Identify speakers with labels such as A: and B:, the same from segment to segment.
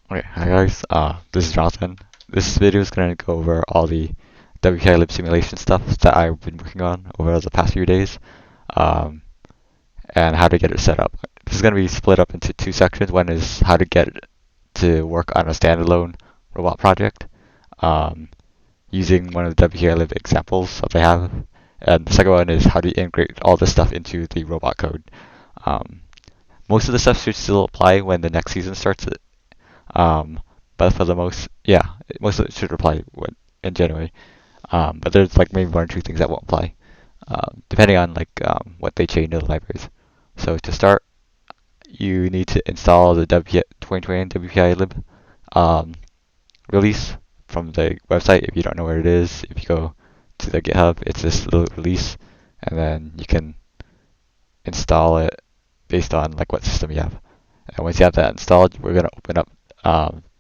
A: Okay, hi guys. This is Jonathan. This video is going to go over all the WPILib simulation stuff that I've been working on over the past few days, um, and how to get it set up. This is going to be split up into two sections. One is how to get it to work on a standalone robot project, um, using one of the WPILib examples that they have, and the second one is how to integrate all this stuff into the robot code. Um, Most of the stuff should still apply when the next season starts. Um, but for the most of it should apply in January. But there's like maybe one or two things that won't apply, depending on what they change in the libraries. So to start, you need to install the 2020 WPILib um, release from the website. If you don't know where it is, if you go to the GitHub, it's this little release, and then you can install it based on like what system you have. And once you have that installed, we're gonna open up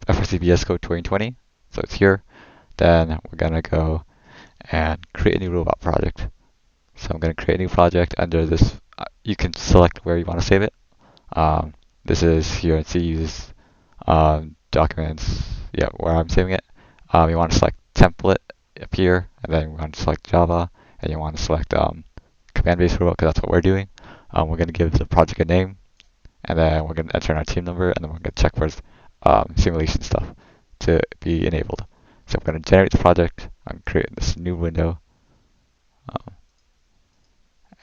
A: FRCBS code 2020. So it's here. Then we're gonna go and create a new robot project. So I'm gonna create a new project under this. You can select where you want to save it. This is here in C. Use documents. Yeah, where I'm saving it. You want to select template up here, and then we want to select Java, and you want to select command-based robot because that's what we're doing. We're gonna give the project a name, and then we're going to enter in our team number, and then we're going to check for simulation stuff to be enabled. So I'm going to generate the project. I'm creating this new window, um,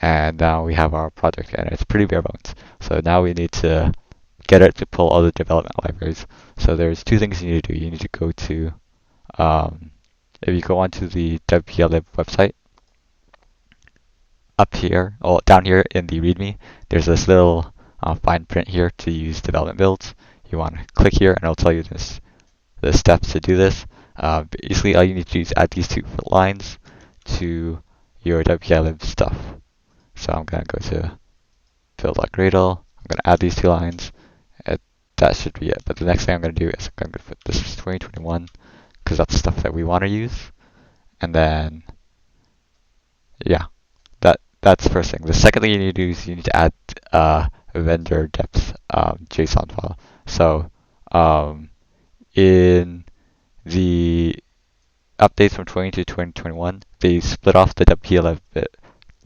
A: and now we have our project, and it's pretty bare bones. So now we need to get it to pull all the development libraries. So there's two things you need to do. You need to go to, if you go onto the WPLib website, up here, or down here in the README, there's this little fine print here to use development builds. You want to click here, and it'll tell you the steps to do this. Basically, all you need to do is add these two lines to your WPILib stuff. So I'm going to go to build.gradle. I'm going to add these two lines. That should be it. But the next thing I'm going to do is I'm going to put this is 2021 because that's the stuff that we want to use. And then, yeah, that's the first thing. The second thing you need to do is you need to add a vendor depth JSON file. So in the updates from 20 to 2021, they split off the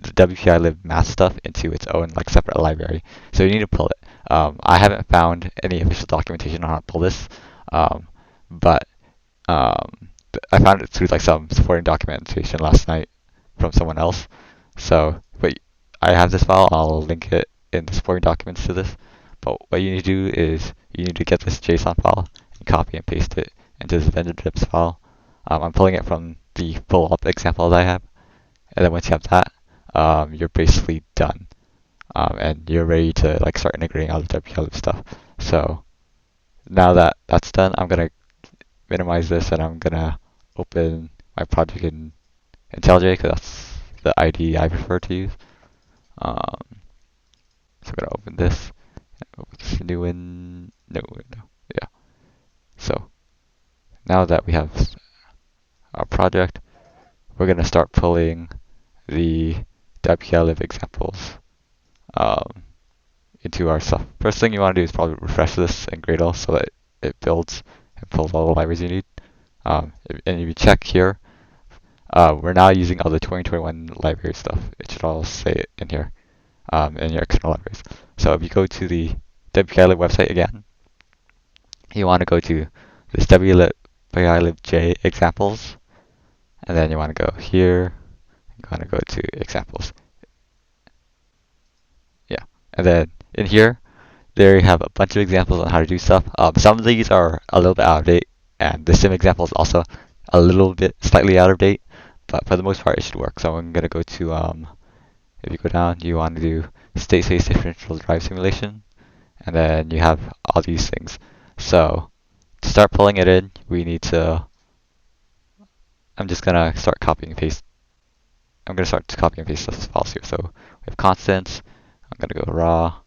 A: WPILib math stuff into its own like separate library. So you need to pull it. I haven't found any official documentation on how to pull this, but I found it through like some supporting documentation last night from someone else. So, but I have this file. I'll link it in the supporting documents to this. But what you need to do is you need to get this JSON file and copy and paste it into this vendor tips file. I'm pulling it from the full up example that I have. And then once you have that, you're basically done. And you're ready to like start integrating all the WPLib stuff. So now that that's done, I'm gonna minimize this and I'm gonna open my project in IntelliJ because that's the IDE I prefer to use. Um, so I'm gonna open this. Open this new window. Yeah. So now that we have our project, we're gonna start pulling the WPLib examples um, into our stuff. First thing you want to do is probably refresh this in Gradle so that it builds and pulls all the libraries you need. And if you check here, we're now using all the 2021 library stuff. It should all say it in here, in your external libraries. So if you go to the WPILib website again, you want to go to this WPILibj examples, and then you want to go here, you want to go to examples. Yeah, and then in here, there you have a bunch of examples on how to do stuff. Some of these are a little bit out of date, and the sim example is also a little bit slightly out of date, but for the most part, it should work. So I'm going to go to, if you go down, you want to do state space differential drive simulation, and then you have all these things. So to start pulling it in, we need to, I'm just going to start copying and paste. I'm going to start to copy and paste this files here. So we have constants. I'm going to go raw.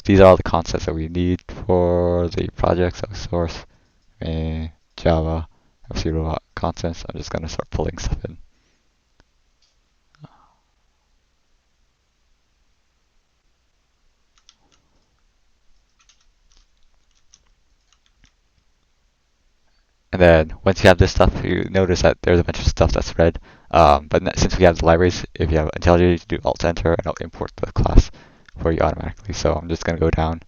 A: These are all the concepts that we need for the project. So source, main, Java, FC robot constants. I'm just going to start pulling stuff in. And then once you have this stuff, you notice that there's a bunch of stuff that's red. But since we have the libraries, if you have IntelliJ, you do Alt-Enter, and it'll import the class for you automatically. So I'm just going to go down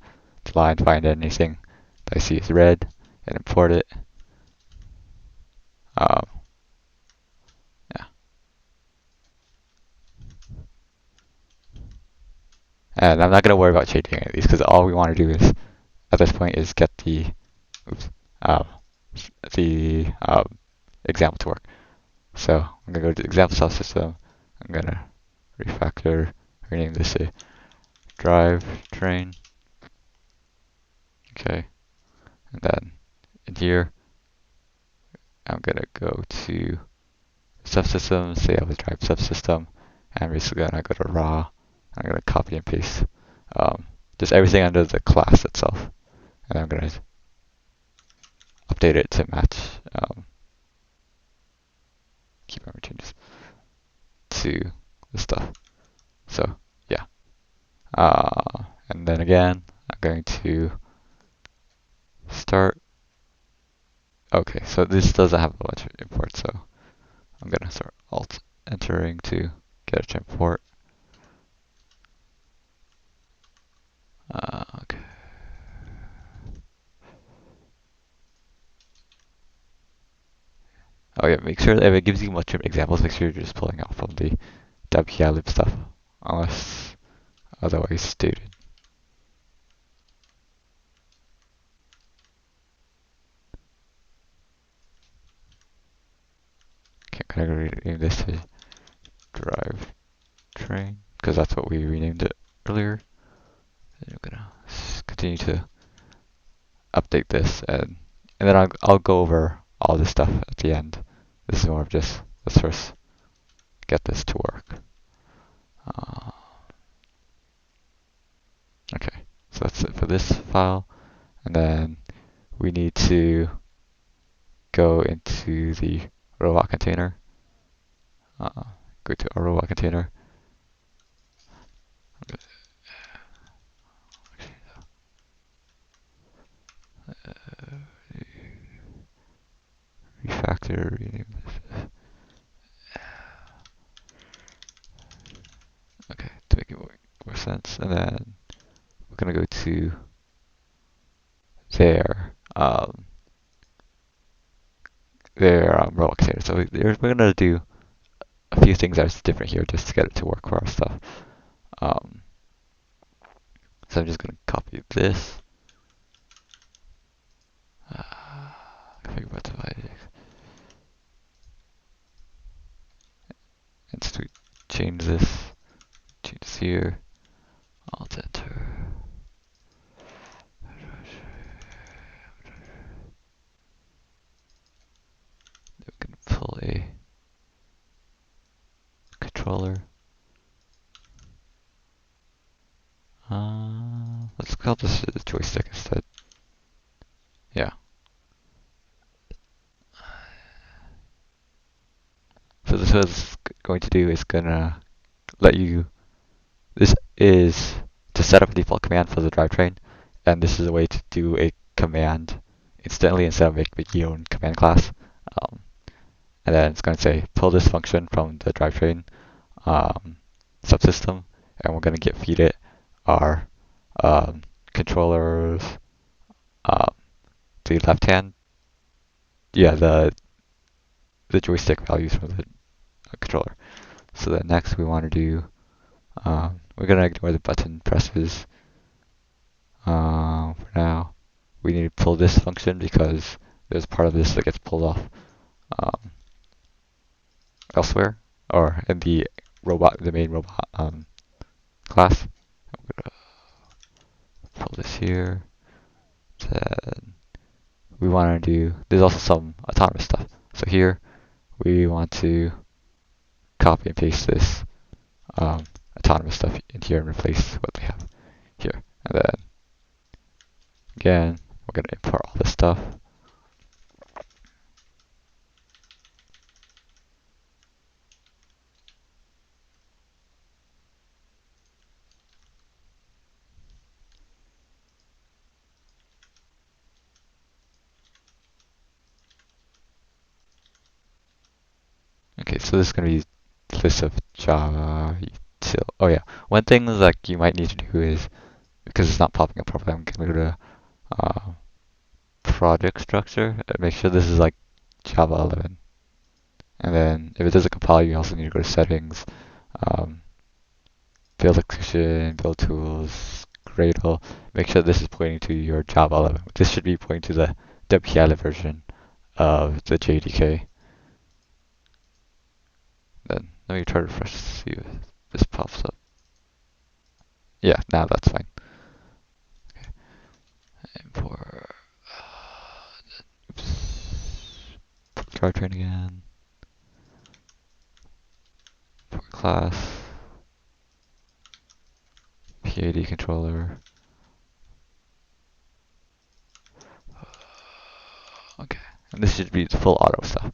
A: the line, find anything that I see is red, and import it. Um, yeah. And I'm not going to worry about changing any of these because all we want to do is, at this point, is get the, oops, um, example to work. So I'm going to go to example subsystem. I'm going to refactor, rename this a drive train. Okay. And then in here, I'm going to go to subsystem, say I was drive subsystem, and I'm basically going to go to raw. I'm going to copy and paste just everything under the class itself. And I'm going to update it to match key memory changes to the stuff. So yeah. And then again, I'm going to start. Okay, so this doesn't have a bunch of imports, so I'm going to start alt entering to get it to import. Okay. Oh yeah, make sure that if it gives you much examples, make sure you're just pulling out from the WPILib stuff, unless otherwise stated. Okay, I'm gonna rename this to drive train, because that's what we renamed it earlier. And I'm gonna continue to update this, and then I'll go over all this stuff at the end. This is more of just, let's first get this to work. Okay, so that's it for this file. And then we need to go into the robot container. Go to our robot container. Refactor, rename this. Okay, to make it more sense. And then we're gonna go to their robot container. So we're gonna do a few things that's different here just to get it to work for our stuff. So I'm just gonna copy this. Configure button divided. And so we change this here. Alt enter. Then we can pull a controller. Let's call this a joystick instead. Yeah. So this is going to do is gonna let you. This is to set up a default command for the drivetrain, and this is a way to do a command instantly instead of making your own command class. And then it's going to say pull this function from the drivetrain subsystem, and we're going to feed it our controllers, the left hand, yeah, the joystick values from the controller. So then next we want to do, we're going to ignore the button presses for now. We need to pull this function because there's part of this that gets pulled off elsewhere, or in the main robot class. I'm gonna pull this here. Then we want to do, there's also some autonomous stuff. So here we want to copy and paste this autonomous stuff in here and replace what they have here. And then again, we're going to import all this stuff. so this is going to be list of Java util. Oh yeah, one thing that you might need to do is, because it's not popping up properly, I'm going to go to project structure and make sure this is like Java 11. And then if it doesn't compile, you also need to go to settings, um, build execution, build tools, Gradle. Make sure this is pointing to your Java 11. This should be pointing to the WPILib version of the JDK. Then let me try to refresh to see if this pops up. Yeah, now that's fine. Okay. Import. Oops. Drivetrain again. Import class. PID controller. Okay, and this should be the full auto stuff.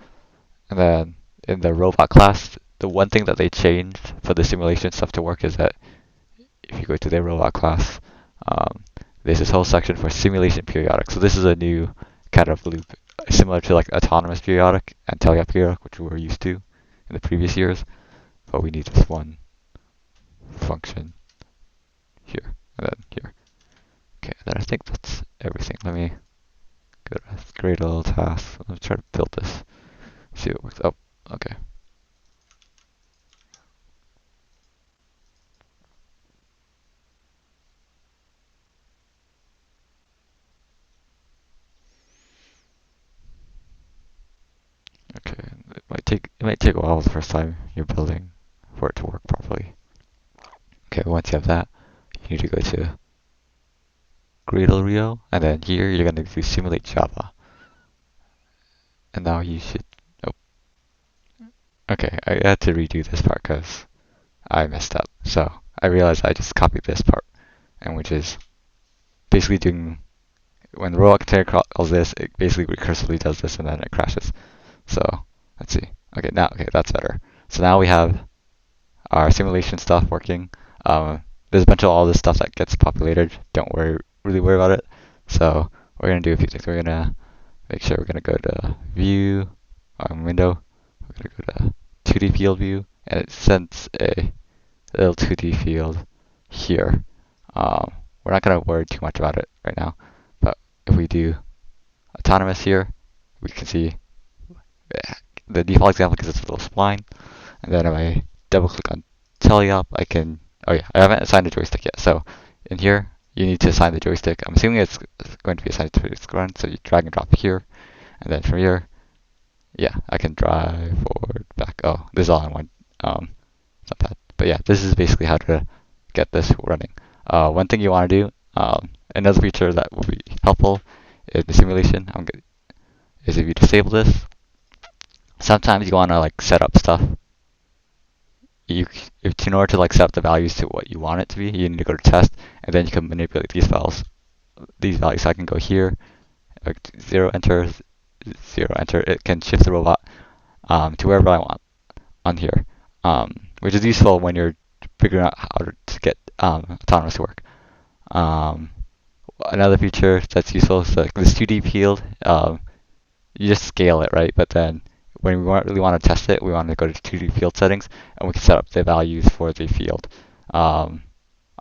A: And then in the robot class, the one thing that they changed for the simulation stuff to work is that if you go to their robot class, there's this whole section for simulation periodic. So this is a new kind of loop, similar to like autonomous periodic and teleop periodic, which we were used to in the previous years. But we need this one function here and then here. Okay, then I think that's everything. Let me go to Gradle task. Let me try to build this. See what works. Oh, okay. Okay, it might take a while the first time you're building for it to work properly. Okay, once you have that, you need to go to Gradle Rio, and then here you're gonna do simulate Java. And now you should. Oh, okay. I had to redo this part because I messed up. So I realized I just copied this part, and which is basically doing when the robot container calls this, it basically recursively does this, and then it crashes. So let's see. Okay, that's better. So now we have our simulation stuff working. There's a bunch of all this stuff that gets populated. Don't really worry about it. So we're gonna do a few things. We're gonna make sure we're gonna go to View, Window. We're gonna go to 2D Field View, and it sends a little 2D field here. We're not gonna worry too much about it right now, but if we do autonomous here, we can see the default example because it's a little spline. And then if I double click on teleop, I can, oh yeah, I haven't assigned a joystick yet. So in here, you need to assign the joystick. I'm assuming it's going to be assigned to its run, so you drag and drop here. And then from here, yeah, I can drive forward, back. Oh, this is all in one. It's not bad. But yeah, this is basically how to get this running. One thing you want to do, another feature that will be helpful in the simulation, is if you disable this, sometimes you want to like set up stuff. In order to like set up the values to what you want it to be, you need to go to test, and then you can manipulate these values. So I can go here, 0 enter, 0 enter. It can shift the robot to wherever I want on here, which is useful when you're figuring out how to get autonomous to work. Another feature that's useful is like this 2D field. You just scale it, right? But then when we really want to test it, we want to go to 2D field settings, and we can set up the values for the field. I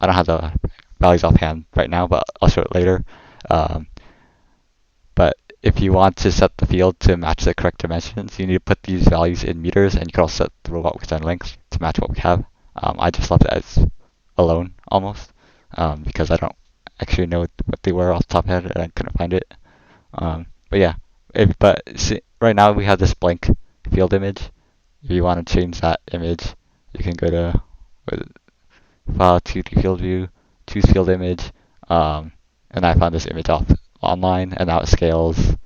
A: don't have the values offhand right now, but I'll show it later. But if you want to set the field to match the correct dimensions, you need to put these values in meters, and you can also set the robot within length to match what we have. I just left it as alone almost, because I don't actually know what they were off the top of my head, and I couldn't find it. But yeah, right now we have this blank field image. If you want to change that image, you can go to File, 2D Field View, choose Field Image, and I found this image online, and now it scales,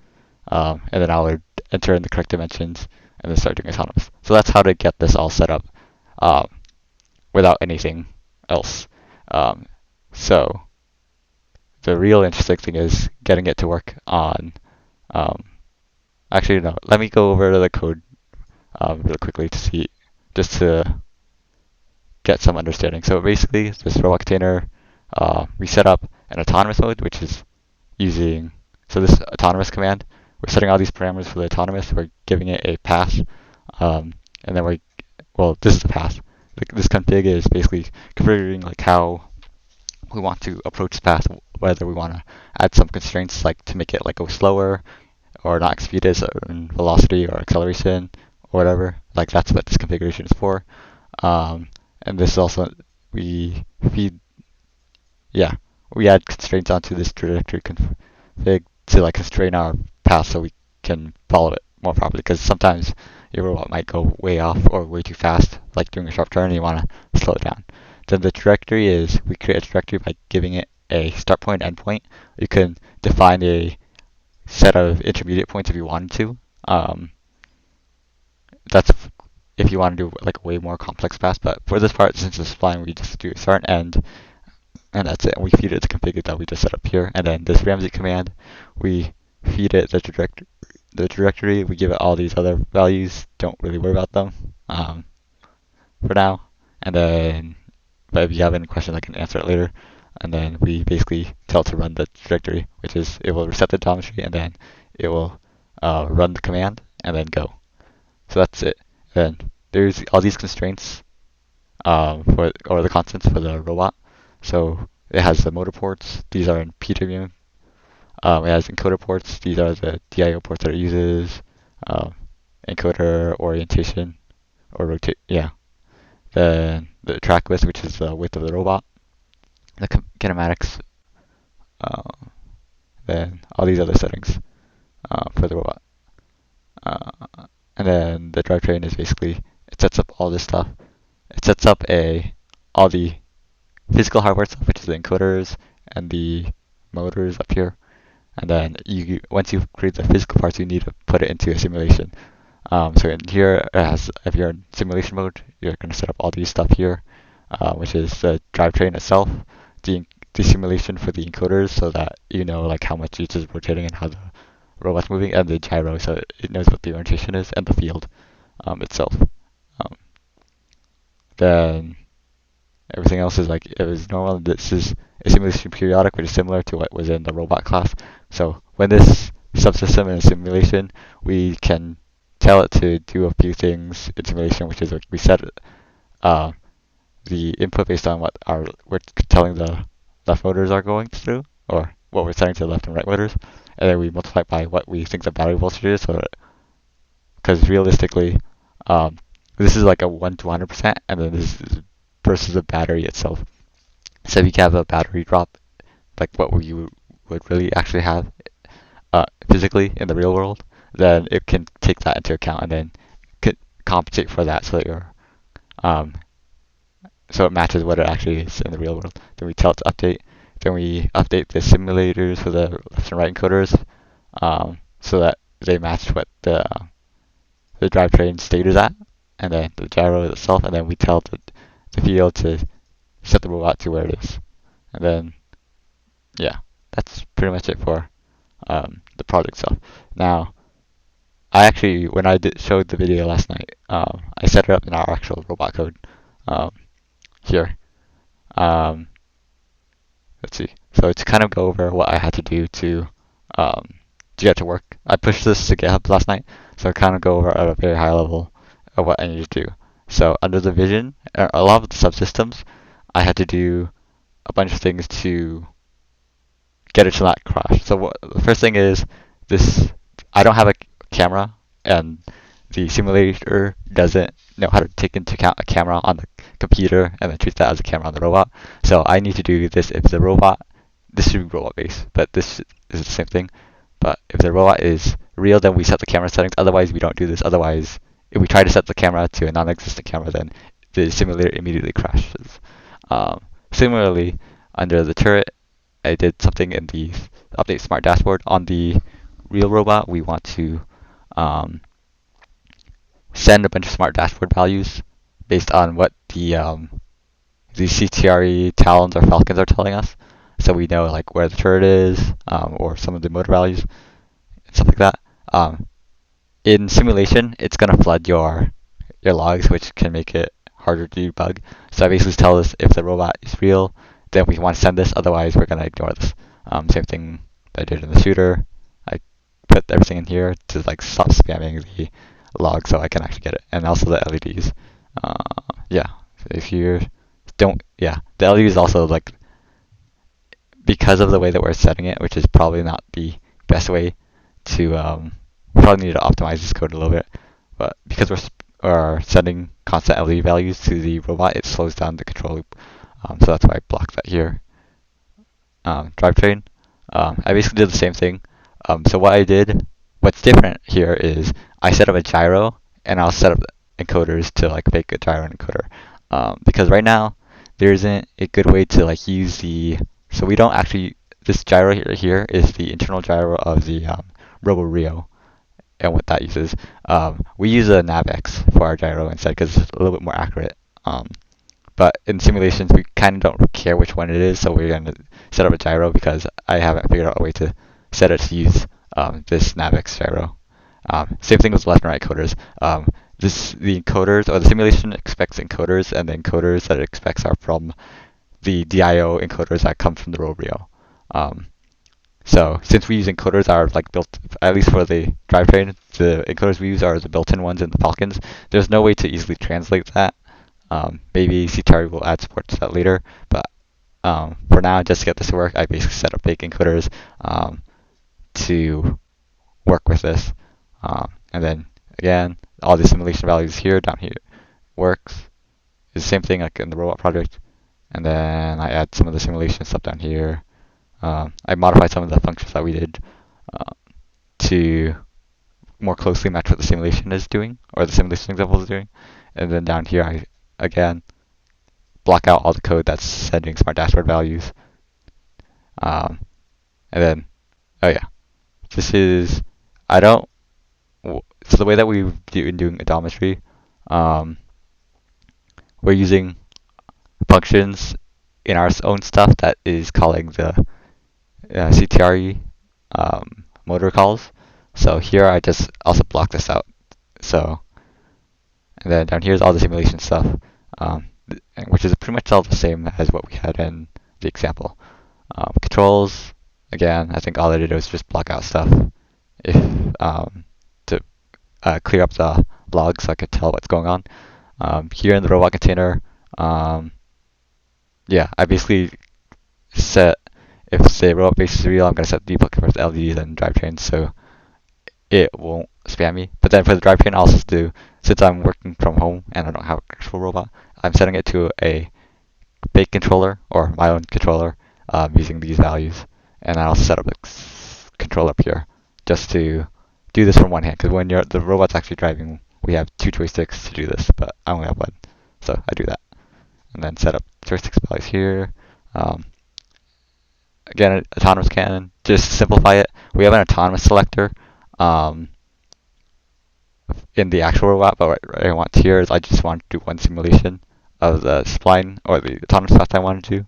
A: and then I would enter in the correct dimensions, and then start doing autonomous. So that's how to get this all set up without anything else. So the real interesting thing is getting it to work on. Actually, no. Let me go over to the code really quickly just to get some understanding. So basically, this robot container, we set up an autonomous mode, which is using this autonomous command. We're setting all these parameters for the autonomous. We're giving it a path, and then this is the path. This config is basically configuring like how we want to approach the path, whether we want to add some constraints like to make it like go slower or not exceed a certain velocity or acceleration or whatever. Like that's what this configuration is for. And this is also we feed yeah we add constraints onto this trajectory config to like constrain our path so we can follow it more properly. Because sometimes your robot might go way off or way too fast, like doing a sharp turn, and you want to slow it down. Then the trajectory is we create a trajectory by giving it a start point, end point. You can define a set of intermediate points if you wanted to. That's if you want to do like a way more complex path. But for this part, since it's flying, we just do start and end, and that's it. And we feed it the config that we just set up here. And then this Ramsey command, we feed it the trajectory. We give it all these other values. Don't really worry about them for now. And then, but if you have any questions, I can answer it later. And then we basically tell it to run the trajectory, which is it will reset the geometry and then it will run the command and then go. So that's it. Then there's all these constraints or the constants for the robot. So it has the motor ports. These are in PWM. It has encoder ports. These are the DIO ports that it uses. Encoder orientation or rotate. Yeah. Then the track width, which is the width of the robot. The kinematics. Then all these other settings for the robot. And then the drivetrain is basically it sets up all this stuff. It sets up all the physical hardware stuff, which is the encoders and the motors up here. And then once you create the physical parts, you need to put it into a simulation. So in here, if you're in simulation mode, you're going to set up all these stuff here, which is the drivetrain itself, the simulation for the encoders, so that you know like how much each is rotating and how the robot's moving, and the gyro, so it knows what the orientation is, and the field itself. Then everything else is like it was normal. This is a simulation periodic, which is similar to what was in the robot class. So when this subsystem in a simulation, we can tell it to do a few things in simulation, which is like we set the input based on what we're telling the left motors are going through, or what we're setting to the left and right motors, and then we multiply by what we think the battery voltage is. So, because realistically, this is like a 1 to 100%, and then this is versus the battery itself. So if you have a battery drop, like what you would really actually have physically in the real world, then it can take that into account and then compensate for that so that so it matches what it actually is in the real world. Then we tell it to update. Then we update the simulators for the left and right encoders so that they match what the drivetrain state is at, and then the gyro itself, and then we tell the field to set the robot to where it is. And then, yeah, that's pretty much it for the project itself. Now, when I showed the video last night, I set it up in our actual robot code here. Let's see. So to kind of go over what I had to do to get to work, I pushed this to GitHub last night, so I kind of go over at a very high level of what I need to do. So under the vision, a lot of the subsystems, I had to do a bunch of things to get it to not crash. So the first thing is this: I don't have a camera, and the simulator doesn't know how to take into account a camera on the computer and then treat that as a camera on the robot. So I need to do this if the robot, this should be robot based, but this is the same thing. But if the robot is real, then we set the camera settings. Otherwise, we don't do this. Otherwise, if we try to set the camera to a non-existent camera, then the simulator immediately crashes. Similarly, under the turret, I did something in the update smart dashboard. On the real robot, we want to send a bunch of smart dashboard values based on what the CTRE Talons or Falcons are telling us. So we know like where the turret is, or some of the motor values, and stuff like that. In simulation, it's gonna flood your logs, which can make it harder to debug. So I basically tell us if the robot is real, then we want to send this. Otherwise, we're gonna ignore this. Same thing that I did in the shooter. I put everything in here to like stop spamming the log so I can actually get it, and also the LEDs. Yeah, if you don't, yeah, the LED is also like, because of the way that we're setting it, which is probably not the best way to, we probably need to optimize this code a little bit, but because we're setting constant LED values to the robot, it slows down the control loop. So that's why I blocked that here. Drivetrain, I basically did the same thing. So what's different here is I set up a gyro, and I'll set up encoders to like make a gyro encoder. Because right now there isn't a good way to like use so we don't actually, this gyro here is the internal gyro of the Robo Rio, and what that uses. We use a NavX for our gyro instead because it's a little bit more accurate. But in simulations, we kind of don't care which one it is, so we're going to set up a gyro because I haven't figured out a way to set it to use this NavX gyro. Same thing with left and right coders. The encoders, or the simulation expects encoders, and the encoders that it expects are from the DIO encoders that come from the Robrio. So since we use encoders that are like built, at least for the drivetrain, the encoders we use are the built-in ones in the Falcons. There's no way to easily translate that. Maybe CTR will add support to that later, but for now, just to get this to work, I basically set up fake encoders to work with this. And then again, all the simulation values here, down here, works. It's the same thing like in the robot project. And then I add some of the simulation stuff down here. I modified some of the functions that we did to more closely match what the simulation is doing, or the simulation example is doing. And then down here, I again block out all the code that's sending smart dashboard values. And then, oh yeah, this is, so the way that we've been doing odometry, we're using functions in our own stuff that is calling the CTRE motor calls. So here I just also block this out. So, and then down here is all the simulation stuff, which is pretty much all the same as what we had in the example. Controls, again, I think all I did was just block out stuff if to clear up the logs so I could tell what's going on. Here in the robot container, yeah, I basically set, if the robot base is real, I'm going to set the debug for the LEDs and drivetrains so it won't spam me. But then for the drivetrain, I'll also do, since I'm working from home and I don't have an actual robot, I'm setting it to a fake controller, or my own controller, using these values. And I'll set up a control up here just to do this from one hand, because when the robot's actually driving, we have two joysticks to do this, but I only have one, so I do that. And then set up joysticks values here. Again, autonomous cannon, just to simplify it, we have an autonomous selector in the actual robot, but what I want here is I just want to do one simulation of the spline or the autonomous path I want to do.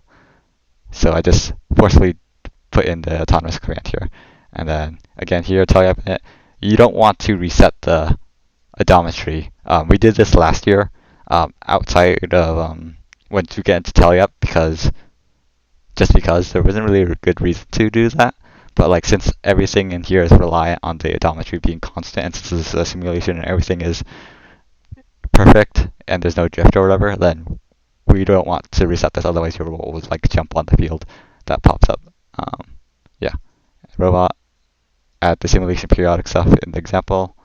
A: So I just forcefully put in the autonomous command here. And then again here, teleop, you don't want to reset the odometry. We did this last year outside of once you get into teleop, because there wasn't really a good reason to do that. But like, since everything in here is reliant on the odometry being constant, and since this is a simulation and everything is perfect and there's no drift or whatever, then we don't want to reset this, otherwise your robot will like jump on the field that pops up. Yeah, robot, add the simulation periodic stuff in the example,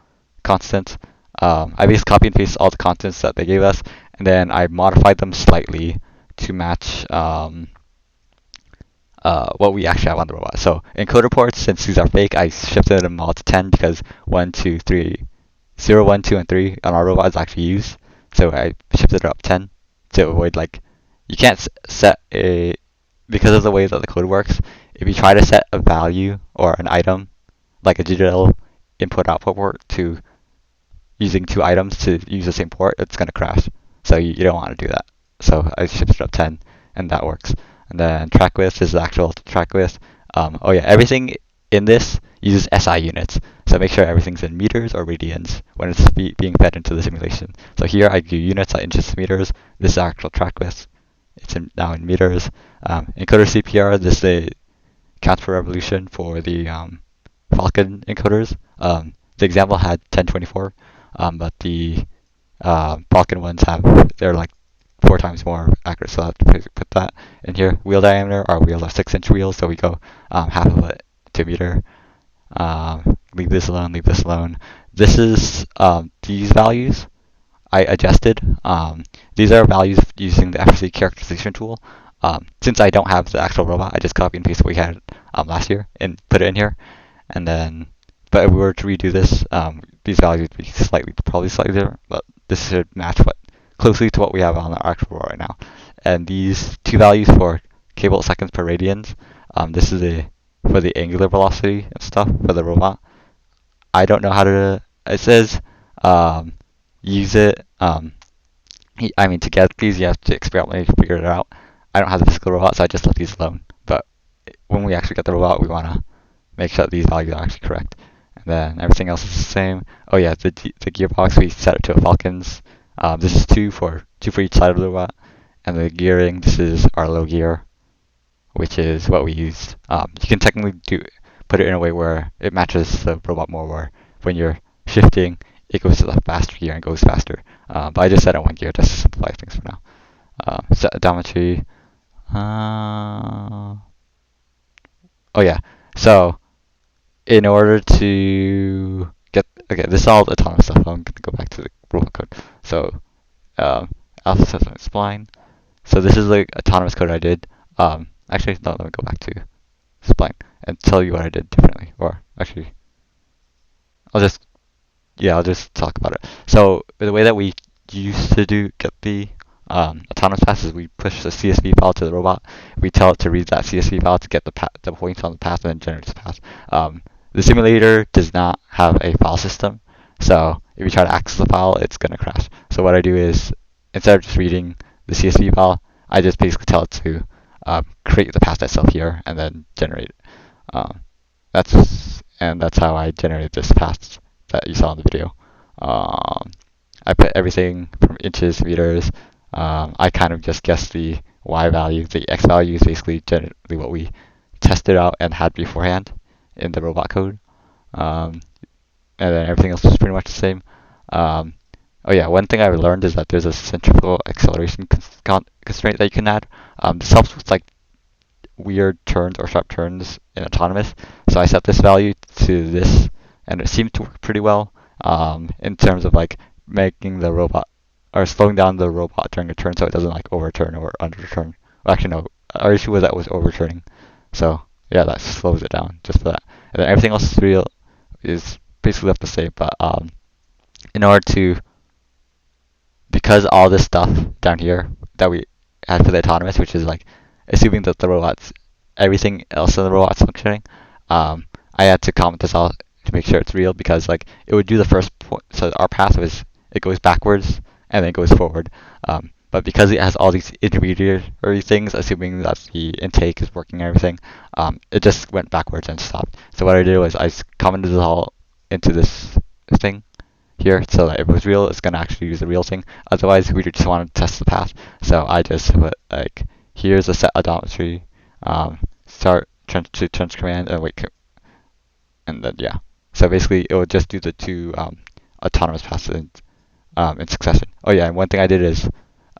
A: constant. I basically copy and paste all the constants that they gave us, and then I modified them slightly to match what we actually have on the robot. So encoder ports, since these are fake, I shifted them all to 10 because 1, 2, 3, 0, 1, 2, and 3 on our robot is actually used. So I shifted it up 10 to avoid, like, you can't set because of the way that the code works, if you try to set a value or an item, like a digital input-output port, to using two items to use the same port, it's going to crash. So you don't want to do that. So I shifted up 10, and that works. And then track width is the actual track width. Oh yeah, everything in this uses SI units. So make sure everything's in meters or radians when it's being fed into the simulation. So here I do units at inches to meters. This is actual track width. It's now in meters. Encoder CPR, this counts per revolution for the Falcon encoders. The example had 1024. but the Falcon ones they're like 4 times more accurate, so I have to put that in here. Wheel diameter, our wheels are 6-inch wheels, so we go half of it to a meter. Leave this alone, leave this alone. This is these values I adjusted. These are values using the FRC characterization tool. Since I don't have the actual robot, I just copy and paste what we had last year and put it in here. And then, but if we were to redo this, these values would be probably slightly different, but this should match closely to what we have on our actual robot right now. And these two values for cable seconds per radians, this is for the angular velocity and stuff for the robot. I don't know how to. It says use it. I mean, to get these, you have to experiment and figure it out. I don't have the physical robot, so I just left these alone. But when we actually get the robot, we want to make sure that these values are actually correct. And then everything else is the same. Oh yeah, the gearbox, we set it to a Falcons. This is two for each side of the robot. And the gearing, this is our low gear, which is what we used. You can technically put it in a way where it matches the robot more, where when you're shifting, it goes to the faster gear and goes faster. But I just set it on one gear just to simplify things for now. Set odometry. Oh yeah. So in order to this is all the autonomous stuff. I'm gonna go back to the robot code. So alpha system spline. So this is the autonomous code I did. Actually, no, let me go back to spline and tell you what I did differently. Or actually, I'll just talk about it. So the way that we used to get the autonomous path is we push the CSV file to the robot. We tell it to read that CSV file to get the points on the path and then generates the path. The simulator does not have a file system, so if you try to access the file, it's going to crash. So what I do is, instead of just reading the CSV file, I just basically tell it to create the path itself here and then generate it. That's how I generated this path that you saw in the video. I put everything from inches, meters. I kind of just guessed the y value. The x value is basically generally what we tested out and had beforehand in the robot code. And then everything else was pretty much the same. Oh yeah, one thing I learned is that there's a centrifugal acceleration constraint that you can add. This helps with like weird turns or sharp turns in autonomous. So I set this value to this, and it seemed to work pretty well in terms of like making the robot or slowing down the robot during a turn so it doesn't like overturn or underturn. Well, actually, no. Our issue was that it was overturning. So yeah, that slows it down just for that. And then everything else is basically left the same. But in order to, because all this stuff down here that we had for the autonomous, which is like assuming that everything else in the robot's functioning, I had to comment this out to make sure it's real, because like it would do the first point. So our path it goes backwards and then it goes forward. But because it has all these intermediary things, assuming that the intake is working and everything, it just went backwards and stopped. So what I did was I commented it all into this thing here, so that if it was real, it's gonna actually use the real thing. Otherwise, we just want to test the path. So I just put like, here's a set odometry, start trench command, and wait, and then yeah. So basically, it will just do the two autonomous paths in succession. Oh yeah, and one thing I did is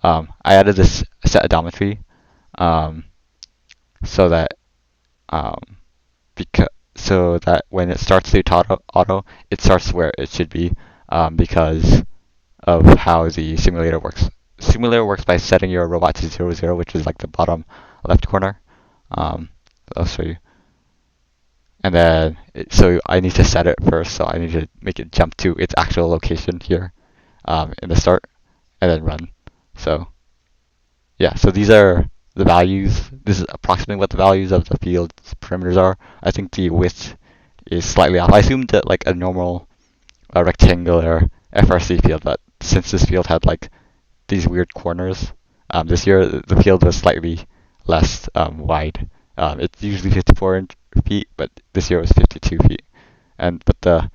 A: I added this set odometry so that so that when it starts the auto, it starts where it should be, because of how the simulator works. Simulator works by setting your robot to 0, 0, which is like the bottom left corner. I'll show you. And then, so I need to set it first, so I need to make it jump to its actual location here in the start, and then run. So, yeah, so these are the values. This is approximately what the values of the field's perimeters are. I think the width is slightly off. I assumed that like a normal rectangular FRC field, but since this field had like these weird corners, this year the field was slightly less wide. It's usually 54 feet, but this year it was 52 feet. But the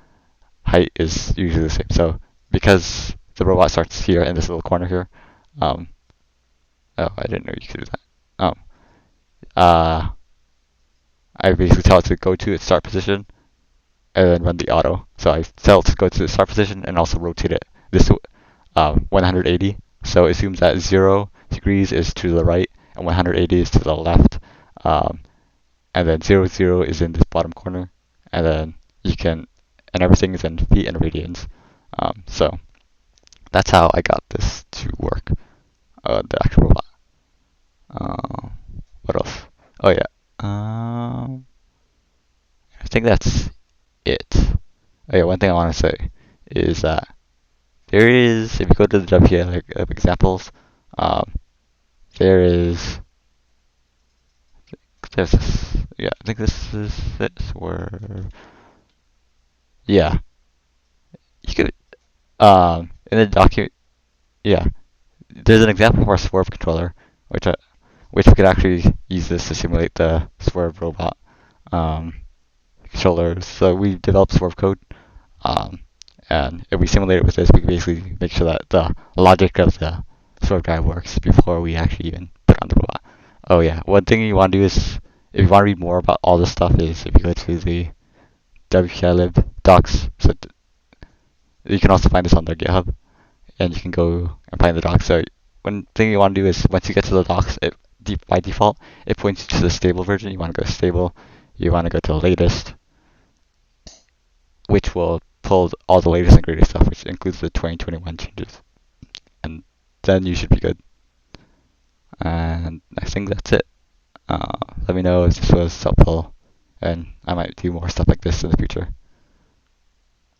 A: height is usually the same. So because the robot starts here in this little corner here, oh, I didn't know you could do that. I basically tell it to go to its start position, and then run the auto. So I tell it to go to the start position and also rotate it this 180. So it assumes that 0 degrees is to the right and 180 is to the left. Um, and then 0, 0 is in this bottom corner. And then you can, and everything is in feet and radians. So that's how I got this to work, the actual robot. What else? Oh yeah. I think that's it. Oh yeah, one thing I want to say is that there is, if you go to the WPILib examples, um, there is, there's this, yeah, I think this is it, where, yeah, you could, in the document, yeah, there's an example for a Swerve controller, which which we could actually use this to simulate the Swerve robot controllers. So we developed Swerve code, um, and if we simulate it with this, we can basically make sure that the logic of the Swerve drive works before we actually even put on the robot. Oh yeah, one thing you want to do is, if you want to read more about all this stuff, is if you go to the WPILib docs. So you can also find this on their GitHub, and you can go and find the docs. So one thing you want to do is, once you get to the docs, by default it points you to the stable version. You want to go stable. You want to go to the latest, which will pull all the latest and greatest stuff, which includes the 2021 changes, and then you should be good. And I think that's it. Let me know if this was helpful, and I might do more stuff like this in the future.